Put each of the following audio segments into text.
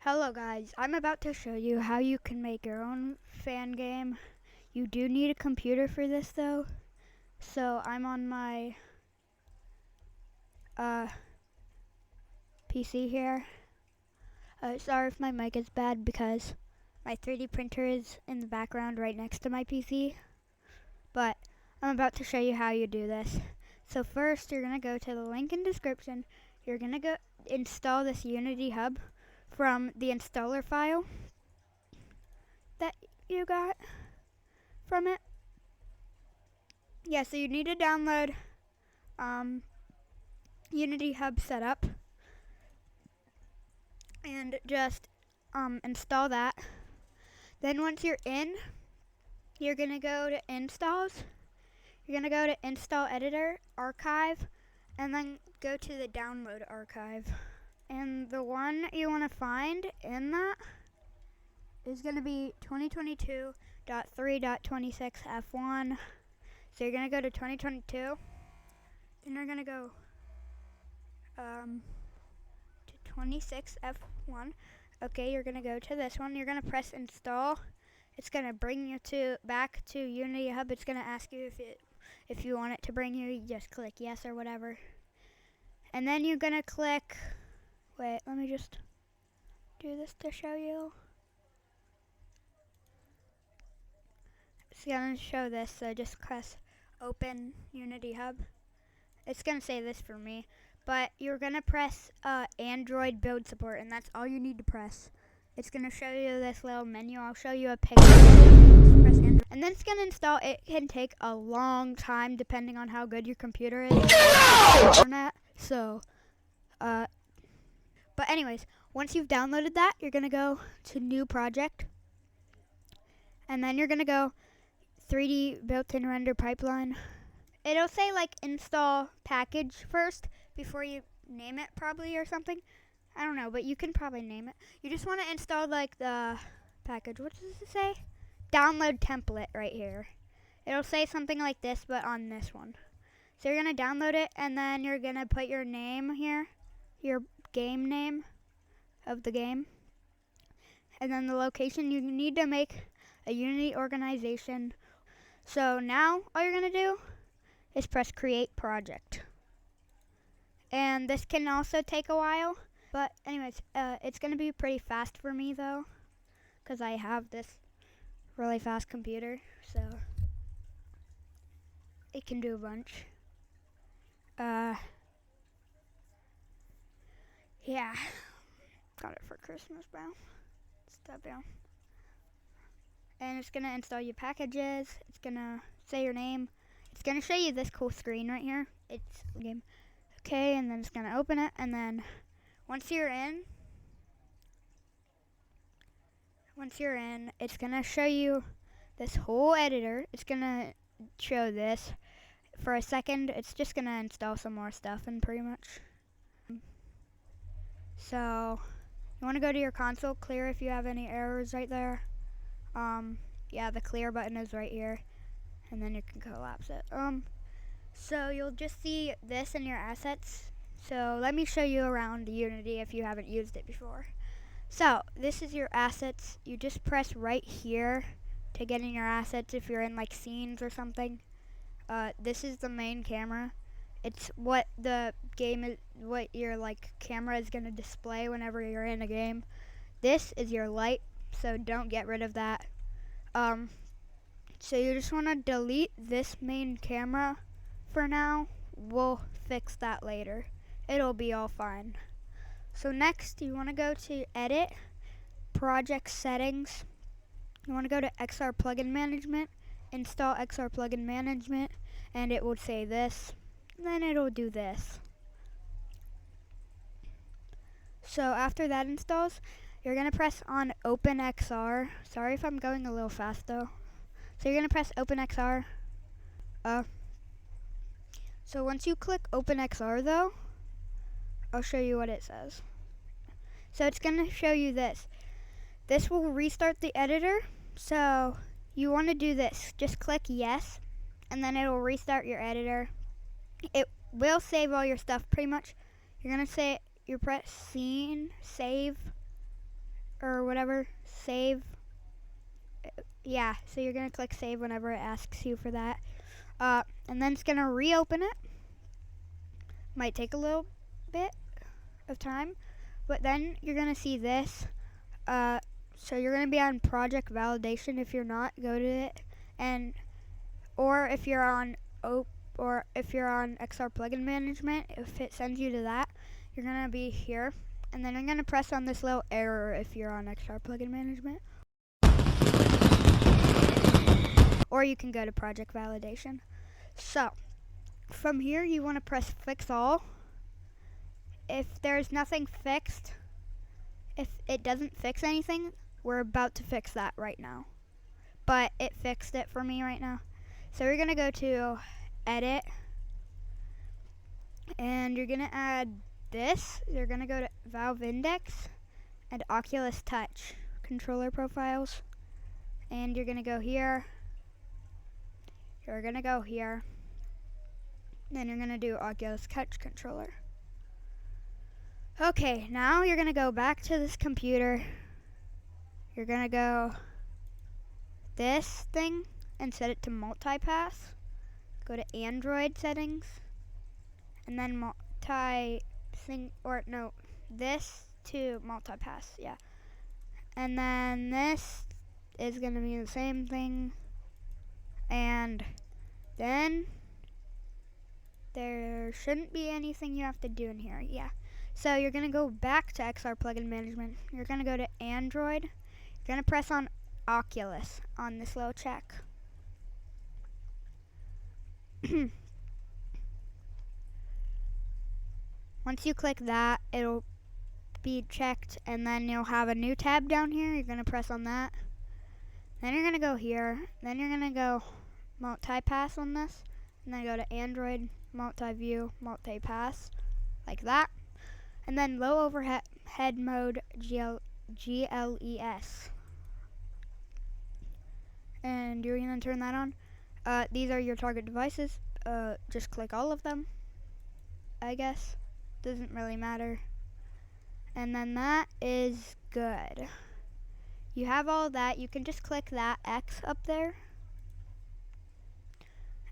Hello guys, I'm about to show you how you can make your own fan game. You do need a computer for this though. So I'm on my PC here. Sorry if my mic is bad because my 3D printer is in the background right next to my PC. But I'm about to show you how you do this. So first you're gonna go to the link in description. You're gonna go install this Unity Hub from the installer file that you got from it. Yeah, so you need to download Unity Hub Setup and just install that. Then once you're in, you're gonna go to installs. You're gonna go to install editor, archive, and then go to the download archive. And the one you wanna find in that is gonna be 2022.3.26f1. So you're gonna go to 2022, then you're gonna go to 26f1. Okay, you're gonna go to this one. You're gonna press install. It's gonna bring you back to Unity Hub. It's gonna ask you if you want it to bring you. You just click yes or whatever, and then you're gonna click. Wait, let me just do this to show you. It's gonna show this, so just press open Unity Hub. It's gonna say this for me, but you're gonna press Android build support, and that's all you need to press. It's gonna show you this little menu. I'll show you a picture. Press Android, and then it's gonna install. It can take a long time depending on how good your computer is. Internet. So, but anyways, once you've downloaded that, you're gonna go to new project, and then you're gonna go 3D built-in render pipeline. It'll say like install package first before you name it probably or something. I don't know, but you can probably name it. You just want to install like the package. What does it say? Download template right here. It'll say something like this, but on this one. So you're going to download it, and then you're going to put your name here, your game name of the game. And then the location. You need to make a Unity organization. So now all you're going to do is press create project. And this can also take a while, but anyways, it's gonna be pretty fast for me though, because I have this really fast computer, so it can do a bunch. Yeah, got it for Christmas, bro. Stop down. And it's gonna install your packages. It's gonna say your name. It's gonna show you this cool screen right here. It's game. Okay, and then it's gonna open it, and then once you're in, it's gonna show you this whole editor. It's gonna show this for a second. It's just gonna install some more stuff and pretty much. So you wanna go to your console, clear if you have any errors right there. Yeah, the clear button is right here, and then you can collapse it. So you'll just see this in your assets. So let me show you around Unity if you haven't used it before. So this is your assets. You just press right here to get in your assets if you're in like scenes or something. This is the main camera. It's what the game is, what your like camera is gonna display whenever you're in a game. This is your light, so don't get rid of that. So you just wanna delete this main camera for now. We'll fix that later. It'll be all fine. So next you want to go to edit, project settings. You want to go to XR plugin management, install XR plugin management, and it will say this. Then it'll do this. So after that installs, you're going to press on open XR. Sorry if I'm going a little fast though. So you're going to press open XR. So once you click open XR though, I'll show you what it says. So it's going to show you this. This will restart the editor. So you want to do this. Just click yes, and then it will restart your editor. It will save all your stuff pretty much. You're going to say, you press scene, save, or whatever, save. Yeah, so you're gonna click save whenever it asks you for that. And then it's gonna reopen it. Might take a little bit of time, but then you're gonna see this. So you're gonna be on project validation. If you're not, go to it, or if you're on XR plugin management, if it sends you to that, you're gonna be here, and then you're gonna press on this little arrow if you're on XR plugin management, or you can go to project validation. So from here, you want to press fix all. If there's nothing fixed, if it doesn't fix anything, we're about to fix that right now. But it fixed it for me right now. So we're gonna go to edit, and you're gonna add this. You're gonna go to Valve Index and Oculus Touch controller profiles, and you're gonna go here. You're gonna go here. Then you're gonna do Oculus Touch controller. Okay, now you're gonna go back to this computer. You're gonna go this thing and set it to multipass. Go to Android settings, and then this to multipass, yeah. And then this is gonna be the same thing, and then there shouldn't be anything you have to do in here, yeah. So you're gonna go back to XR plugin management. You're gonna go to Android. You're gonna press on Oculus on this little check. Once you click that, it'll be checked, and then you'll have a new tab down here. You're gonna press on that. Then you're gonna go here. Then you're gonna go multipass on this, and then go to Android, multi-view, multipass, like that. And then low overhead mode, GLES. And you're gonna turn that on. These are your target devices. Just click all of them, I guess. Doesn't really matter. And then that is good. You have all that. You can just click that X up there.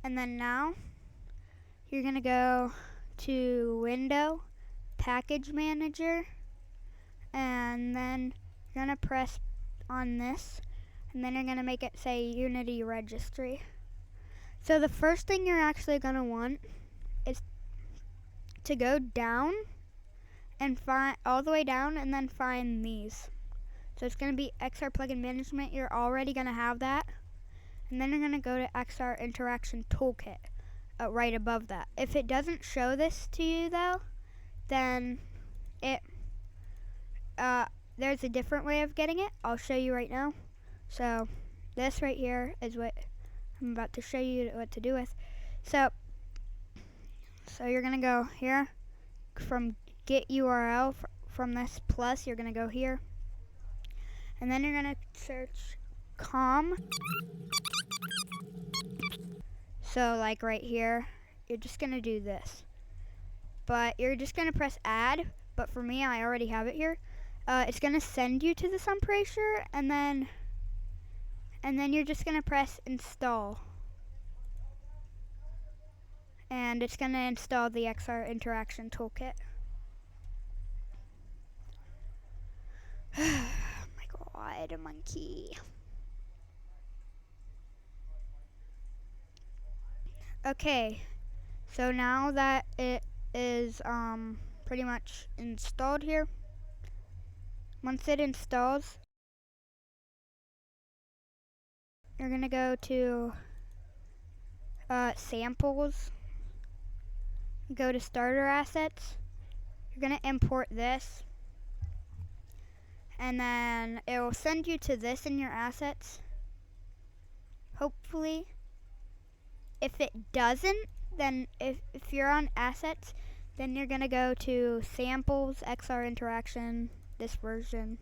And then now you're gonna go to Window, Package Manager, and then you're gonna press on this, and then you're gonna make it say Unity Registry. So the first thing you're actually gonna want is to go down and find all the way down, and then find these. So it's gonna be XR plugin management. You're already gonna have that, and then you're gonna go to XR interaction toolkit right above that. If it doesn't show this to you though, then there's a different way of getting it. I'll show you right now. So this right here is what I'm about to show you what to do with. So you're gonna go here from get URL from this plus. You're gonna go here, and then you're gonna search com. So like right here, you're just gonna do this, but you're just gonna press add. But for me, I already have it here. It's gonna send you to this, I'm pretty sure, and then you're just gonna press install, and it's gonna install the XR interaction toolkit. Oh my god, a monkey. Okay, so now that it is pretty much installed here, once it installs, you're gonna go to samples, go to starter assets, you're gonna import this, and then it will send you to this in your assets, hopefully. If it doesn't, then if you're on assets, then you're gonna go to samples, XR interaction, this version,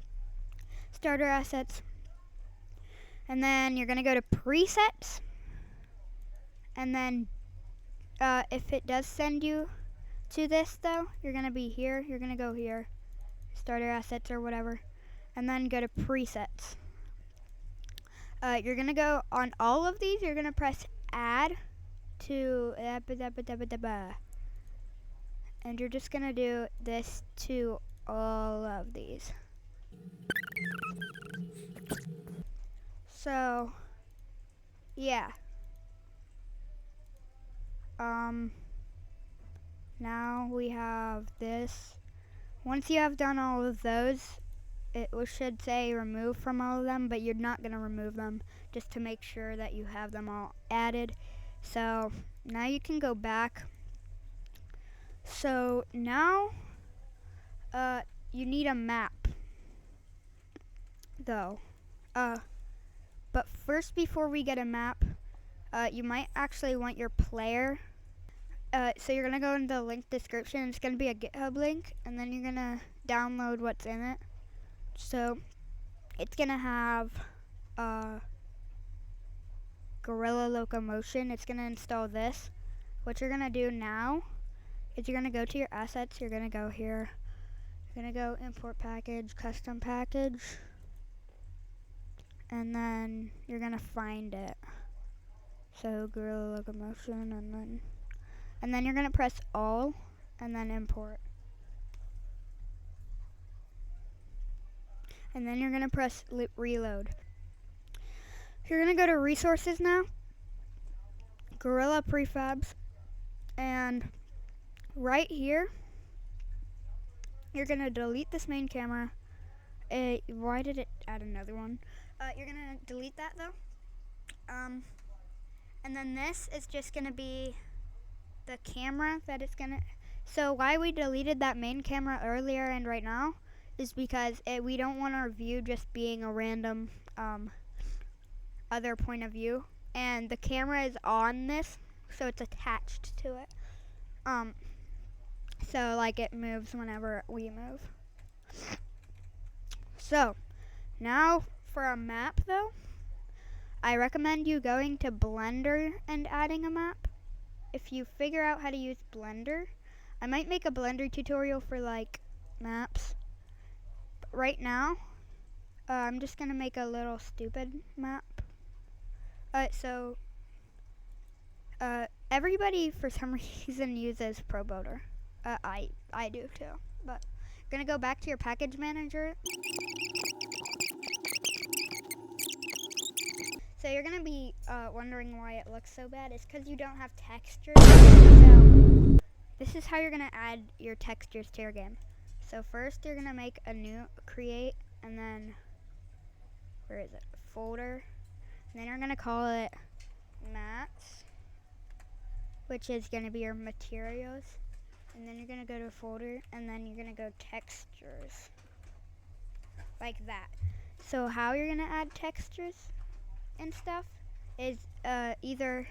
starter assets, and then you're gonna go to presets, and then if it does send you to this though, you're gonna be here, you're gonna go here, starter assets or whatever, and then go to presets. You're gonna go on all of these, you're gonna press add to, and you're just gonna do this to all of these. So, yeah. Now we have this. Once you have done all of those, it should say remove from all of them, but you're not gonna remove them, just to make sure that you have them all added. So now you can go back. So now you need a map though. But first, before we get a map, you might actually want your player. So you're gonna go in the link description. It's gonna be a GitHub link, and then you're gonna download what's in it. So it's gonna have Gorilla Locomotion. It's gonna install this. What you're gonna do now is you're gonna go to your assets. You're gonna go here. You're gonna go import package, custom package, and then you're gonna find it. So Gorilla Locomotion, and then you're gonna press all, and then import. And then you're gonna press reload. You're gonna go to resources now, Gorilla Prefabs, and right here, you're gonna delete this main camera. Why did it add another one? You're gonna delete that though. And then this is just gonna be the camera that it's gonna. So why we deleted that main camera earlier and right now is because we don't want our view just being a random other point of view, and the camera is on this, so it's attached to it. So like it moves whenever we move. So now for a map though, I recommend you going to Blender and adding a map. If you figure out how to use Blender, I might make a Blender tutorial for like maps. But right now, I'm just gonna make a little stupid map. So everybody for some reason uses ProBuilder. I do too. But gonna go back to your package manager. So you're gonna be wondering why it looks so bad. It's because you don't have textures. So this is how you're gonna add your textures to your game. So first you're gonna make a new create, and then where is it? Folder. And then you're gonna call it mats, which is gonna be your materials. And then you're gonna go to folder, and then you're gonna go textures, like that. So how you're gonna add textures and stuff is either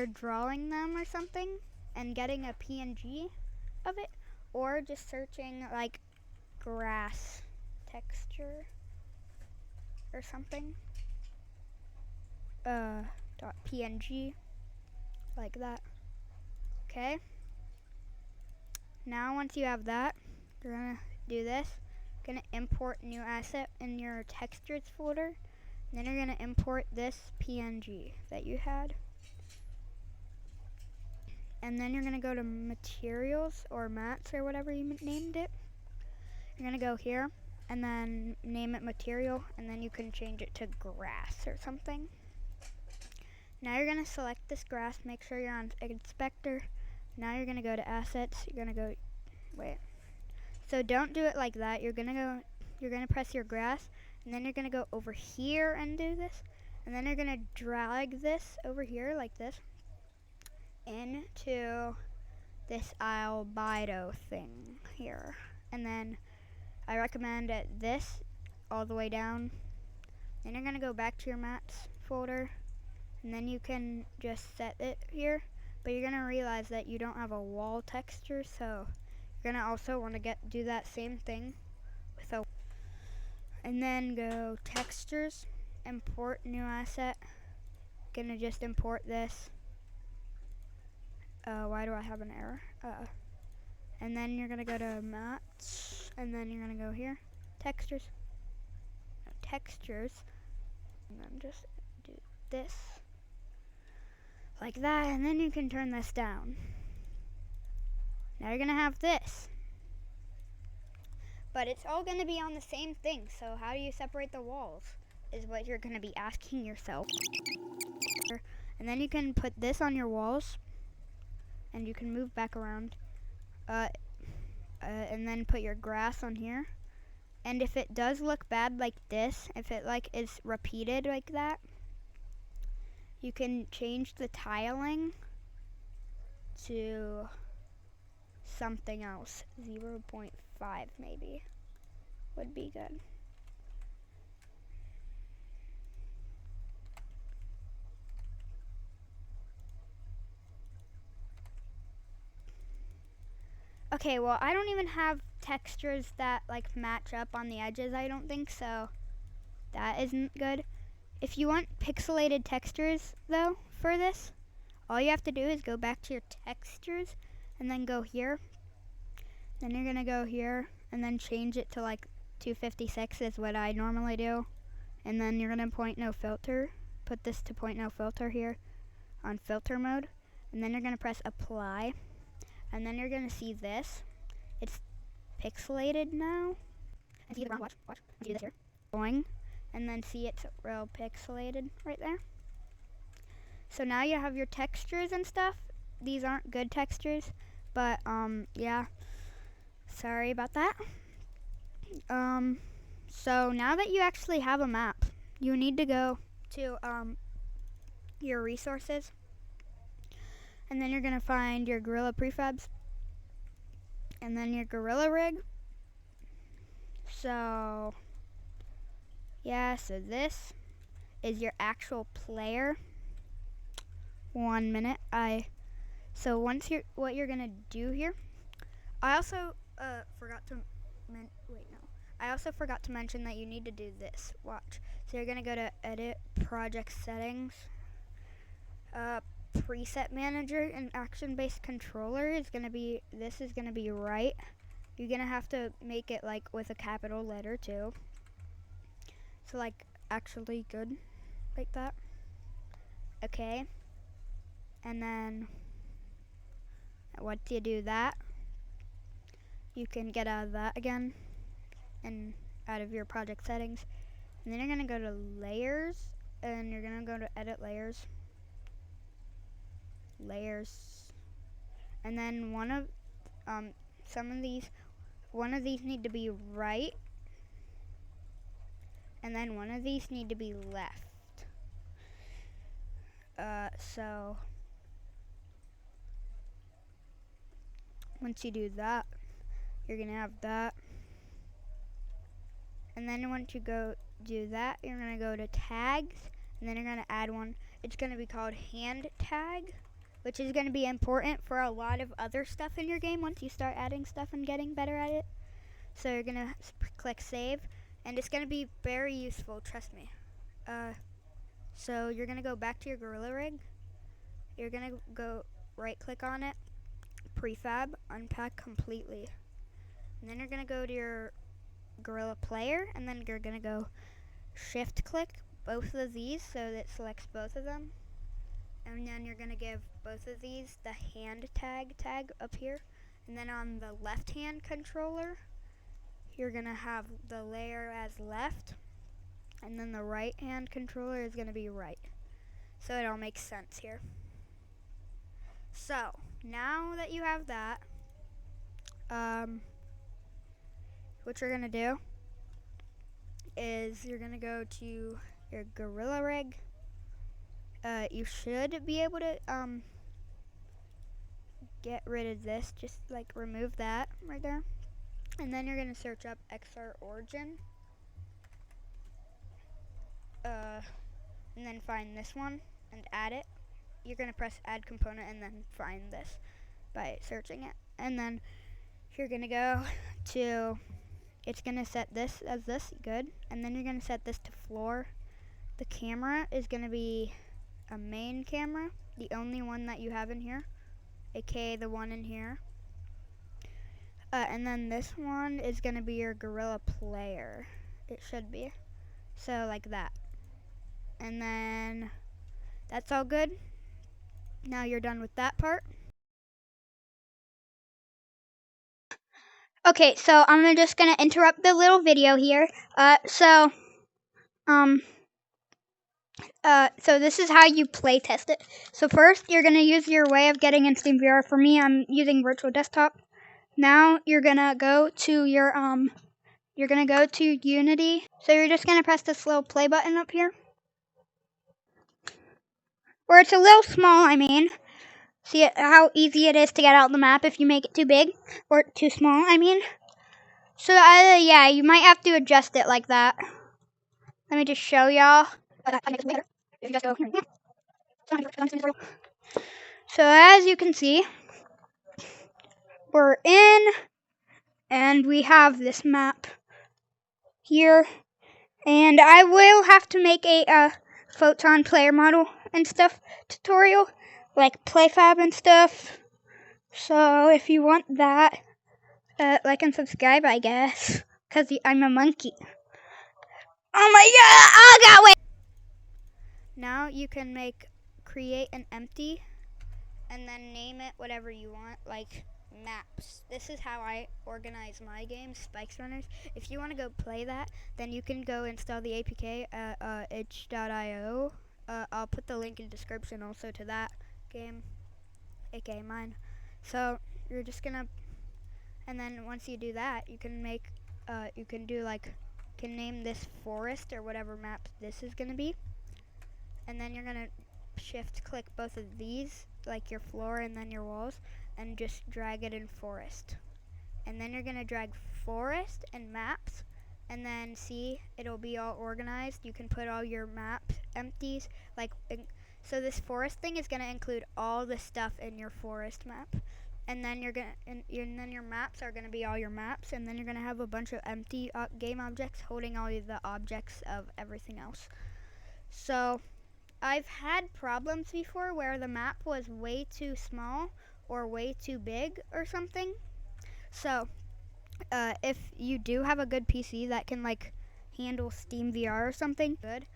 drawing them or something and getting a PNG of it, or just searching like grass texture or something. .png, like that. Okay. Now once you have that, you're gonna do this. You're gonna import new asset in your textures folder. And then you're gonna import this PNG that you had. And then you're gonna go to materials or mats or whatever you named it. You're gonna go here and then name it material, and then you can change it to grass or something. Now you're gonna select this grass, make sure you're on inspector. Now you're gonna go to assets, you're gonna go, so don't do it like that. You're gonna press your grass, and then you're gonna go over here and do this, and then you're gonna drag this over here like this into this albedo thing here. And then I recommend this all the way down. Then you're gonna go back to your mats folder, and then you can just set it here, but you're gonna realize that you don't have a wall texture, so you're gonna also want to do that same thing with a, and then go textures, import new asset. Gonna just import this. Why do I have an error? And then you're gonna go to mats, and then you're gonna go here, textures, no, textures, and then just do this like that, and then you can turn this down. Now you're gonna have this, but it's all gonna be on the same thing. So how do you separate the walls is what you're gonna be asking yourself. And then you can put this on your walls, and you can move back around, and then put your grass on here. And if it does look bad like this, if it like is repeated like that, you can change the tiling to something else. 0.5 maybe would be good. Okay, well, I don't even have textures that like match up on the edges, I don't think, so that isn't good. If you want pixelated textures though for this, all you have to do is go back to your textures and then go here. Then you're gonna go here and then change it to like 256 is what I normally do. And then you're gonna point no filter, put this to point no filter here on filter mode. And then you're gonna press apply. And then you're gonna see this. It's pixelated now. And see the brown, watch, do this here. Going, and then see it's real pixelated right there. So now you have your textures and stuff. These aren't good textures, but yeah, sorry about that. So now that you actually have a map, you need to go to your resources, and then you're gonna find your gorilla prefabs, and then your gorilla rig. So yeah, so this is your actual player. 1 minute. So once what you're gonna do here, I also forgot to mention that you need to do this. Watch. So you're gonna go to edit, project settings, preset manager, and action-based controller is gonna be right. You're gonna have to make it like with a capital letter too. So like actually good, like that. Okay. And then once you do that, you can get out of that again and out of your project settings. And then you're gonna go to layers, and you're gonna go to edit layers. And then one of these need to be right, and then one of these need to be left. So once you do that, you're gonna have that. And then once you go do that, you're gonna go to tags, and then you're gonna add one. It's gonna be called hand tag, which is gonna be important for a lot of other stuff in your game once you start adding stuff and getting better at it. So you're gonna click save, and it's gonna be very useful, trust me. So you're gonna go back to your gorilla rig. You're gonna go right click on it, prefab, unpack completely. And then you're gonna go to your gorilla player, and then you're gonna go shift click both of these so that selects both of them. And then you're gonna give both of these the hand tag up here. And then on the left hand controller, you're gonna have the layer as left, and then the right hand controller is gonna be right. So it all makes sense here. So now that you have that, what you're gonna do is you're gonna go to your gorilla rig. You should be able to get rid of this, just like remove that right there. And then you're gonna search up XR origin. And then find this one and add it. You're gonna press add component and then find this by searching it. And then you're gonna go to, it's gonna set this as this, good. And then you're gonna set this to floor. The camera is gonna be a main camera, the only one that you have in here, aka the one in here. And then this one is gonna be your gorilla player. It should be. So like that. And then that's all good. Now you're done with that part. Okay, so I'm just gonna interrupt the little video here. So this is how you play test it. So first, you're gonna use your way of getting in Steam VR. For me, I'm using virtual desktop. Now you're gonna go to your Unity. So you're just gonna press this little play button up here, or it's a little small. I mean, see how easy it is to get out the map if you make it too big or too small. I mean, so yeah, you might have to adjust it like that. Let me just show y'all. If you just go here. So as you can see, we're in, and we have this map here, and I will have to make a photon player model and stuff tutorial, like playfab and stuff. So if you want that, like and subscribe, I guess, because I'm a monkey. Oh my god! Oh god, wait! Now you can create an empty and then name it whatever you want, like maps. This is how I organize my game, Spikes Runners. If you want to go play that, then you can go install the APK at itch.io. I'll put the link in the description also to that game, aka mine. So you're just gonna, and then once you do that, you can can name this forest or whatever map this is gonna be, and then you're gonna shift click both of these, like your floor and then your walls, and just drag it in forest. And then you're gonna drag forest and maps, and then see, it'll be all organized. You can put all your maps empties, so this forest thing is gonna include all the stuff in your forest map. And then and then your maps are gonna be all your maps, and then you're gonna have a bunch of empty game objects holding all the objects of everything else. So I've had problems before where the map was way too small or way too big or something. So if you do have a good PC that can handle Steam VR or something, good.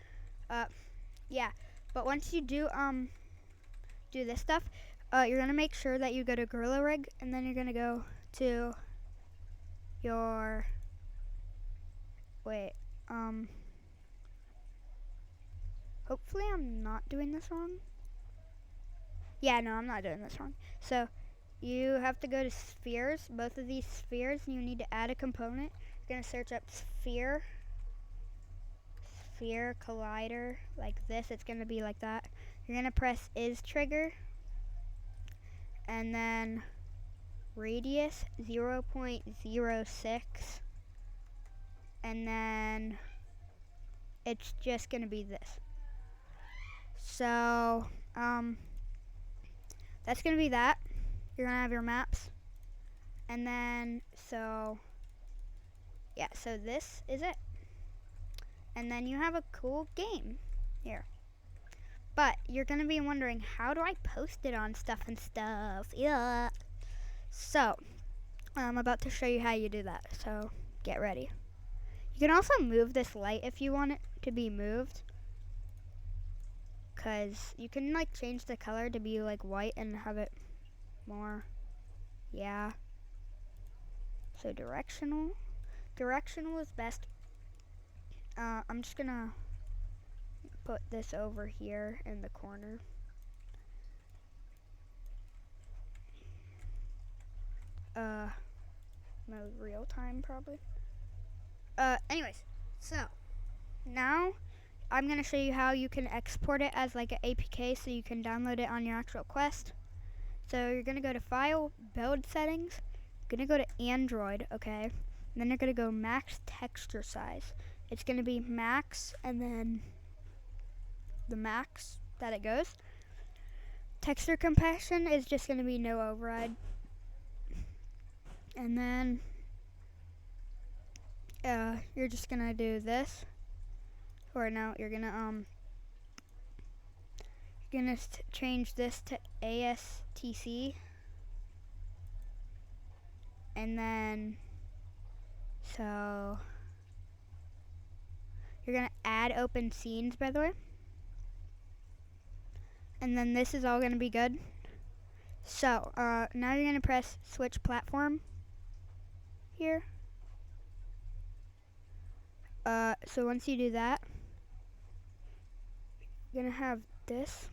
Yeah. But once you do this stuff, you're gonna make sure that you go to Gorilla Rig, and then you're gonna go to your hopefully I'm not doing this wrong. Yeah, no, I'm not doing this wrong. So you have to go to spheres, both of these spheres, and you need to add a component. You're gonna search up sphere collider, like this. It's gonna be like that. You're gonna press is trigger, and then radius 0.06, and then it's just gonna be this. So that's gonna be that. You're gonna have your maps, and then so this is it, and then you have a cool game here. But you're gonna be wondering, how do I post it on stuff and stuff? Yeah. So I'm about to show you how you do that, so get ready. You can also move this light if you want it to be moved, because you can change the color to be white and have it more, yeah. So directional is best. I'm just gonna put this over here in the corner. Mode real time probably. Anyways, so now I'm gonna show you how you can export it as an APK so you can download it on your actual Quest. So you're gonna go to File, Build Settings. You're gonna go to Android, okay? And then you're gonna go Max Texture Size. It's gonna be max, and then the max that it goes. Texture compression is just gonna be no override. And then you're just gonna do this. Or no, you're gonna change this to ASTC. And then, so you're gonna add open scenes, by the way. And then this is all gonna be good. So now you're gonna press switch platform here. So once you do that, you're gonna have this.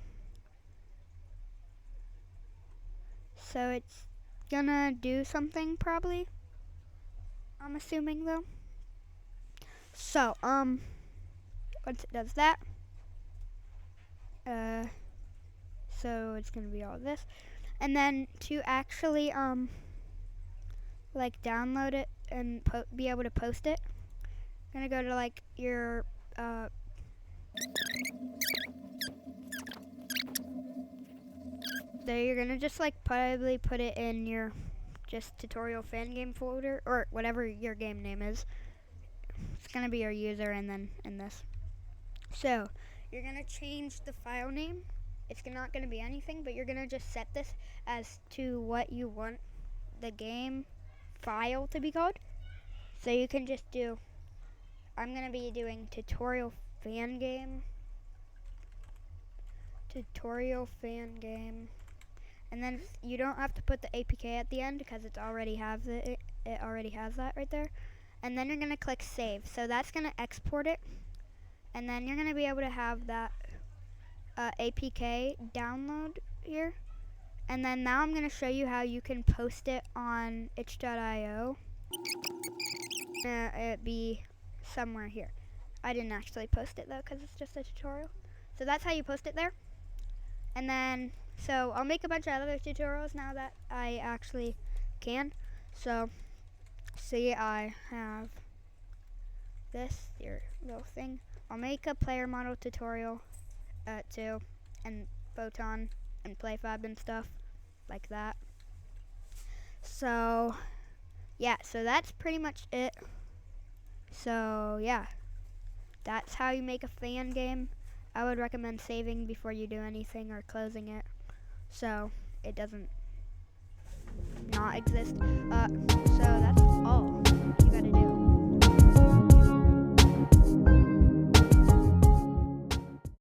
So it's gonna do something probably, I'm assuming though. So once it does that, so it's gonna be all this. And then to actually like download it and be able to post it, I'm gonna go to like your there, you're gonna just like probably put it in your just tutorial fan game folder or whatever your game name is. It's gonna be your user and then in this. So you're gonna change the file name. It's not gonna be anything, but you're gonna just set this as to what you want the game file to be called. So you can just do, I'm gonna be doing tutorial fan game, and then you don't have to put the APK at the end because it already has that right there. And then you're gonna click save. So that's gonna export it, and then you're gonna be able to have that APK download here. And then now I'm gonna show you how you can post it on itch.io. It be somewhere here. I didn't actually post it though because it's just a tutorial. So that's how you post it there. And then, so I'll make a bunch of other tutorials now that I actually can. So, see, I have this, your little thing. I'll make a player model tutorial too, and Photon and PlayFab and stuff like that. So, yeah, so that's pretty much it. So, yeah, that's how you make a fan game. I would recommend saving before you do anything or closing it so it doesn't not exist. So that's all you gotta do.